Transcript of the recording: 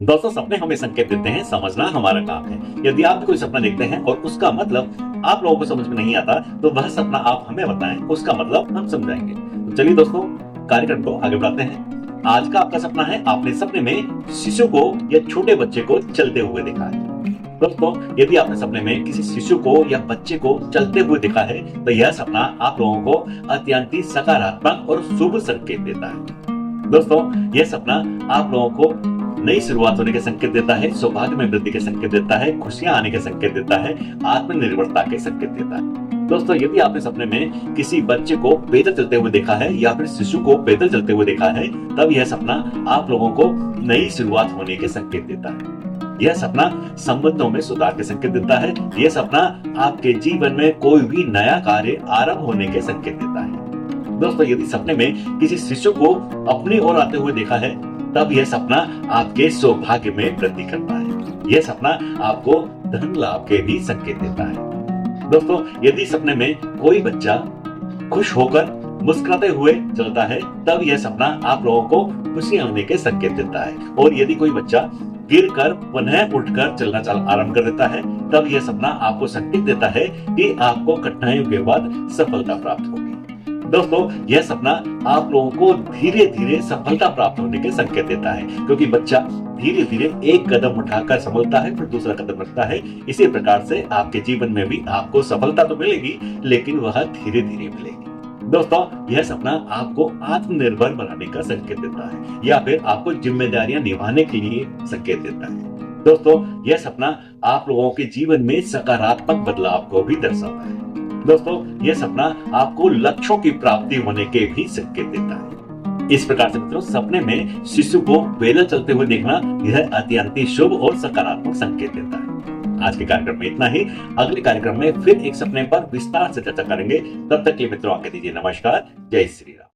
दोस्तों, सपने हमें संकेत देते हैं, समझना हमारा काम है। यदि आप भी कोई सपना देखते हैं और उसका मतलब आप लोगों को समझ में नहीं आता, तो वह सपना आप हमें बताएं, उसका मतलब हम समझाएंगे। तो चलिए दोस्तों, कार्यक्रम को आगे बढ़ाते हैं। आज का आपका सपना है, आपने सपने में शिशु को या छोटे बच्चे को चलते हुए देखा है। दोस्तों, यदि आपने सपने में किसी शिशु को या बच्चे को चलते हुए देखा है, तो यह सपना आप लोगों को अत्यंत ही सकारात्मक और शुभ संकेत देता है। दोस्तों, यह सपना आप लोगों को नई शुरुआत होने के संकेत देता है, सौभाग्य में वृद्धि के संकेत देता है, खुशियां आने के संकेत देता है, आत्मनिर्भरता के संकेत देता है। दोस्तों, यदि आपने सपने में किसी बच्चे को पैदल चलते हुए देखा है या फिर शिशु को पैदल चलते हुए देखा है, तब यह सपना आप लोगों को नई शुरुआत होने के संकेत देता है। यह सपना संबंधों में सुधार के संकेत देता है। यह सपना आपके जीवन में कोई भी नया कार्य आरंभ होने के संकेत देता है। दोस्तों, यदि सपने में किसी शिशु को अपनी ओर आते हुए देखा है, तब यह सपना आपके सौभाग्य में वृद्धि करता है। यह सपना आपको धन लाभ के भी संकेत देता है। दोस्तों, यदि सपने में कोई बच्चा खुश होकर मुस्कुराते हुए चलता है, तब यह सपना आप लोगों को खुशी आने के संकेत देता है। और यदि कोई बच्चा गिरकर पुनः उठकर चलना आरंभ कर देता है, तब यह सपना आपको संकेत देता है कि आपको कठिनाइयों के बाद सफलता प्राप्त होगी। दोस्तों, यह सपना आप लोगों को धीरे धीरे सफलता प्राप्त होने के संकेत देता है, क्योंकि बच्चा धीरे धीरे एक कदम उठाकर संभलता है, फिर दूसरा कदम रखता है। इसी प्रकार से आपके जीवन में भी आपको सफलता तो मिलेगी, लेकिन वह धीरे धीरे मिलेगी। दोस्तों, यह सपना आपको आत्मनिर्भर बनाने का संकेत देता है या फिर आपको जिम्मेदारियां निभाने के लिए संकेत देता है। दोस्तों, यह सपना आप लोगों के जीवन में सकारात्मक बदलाव को भी दर्शाता है। दोस्तों, यह सपना आपको लक्ष्यों की प्राप्ति होने के भी संकेत देता है। इस प्रकार से मित्रों, सपने में शिशु को पैदल चलते हुए देखना यह अत्यंत ही शुभ और सकारात्मक संकेत देता है। आज के कार्यक्रम में इतना ही। अगले कार्यक्रम में फिर एक सपने पर विस्तार से चर्चा करेंगे। तब तक के लिए मित्रों, आगे दीजिए नमस्कार। जय श्री राम।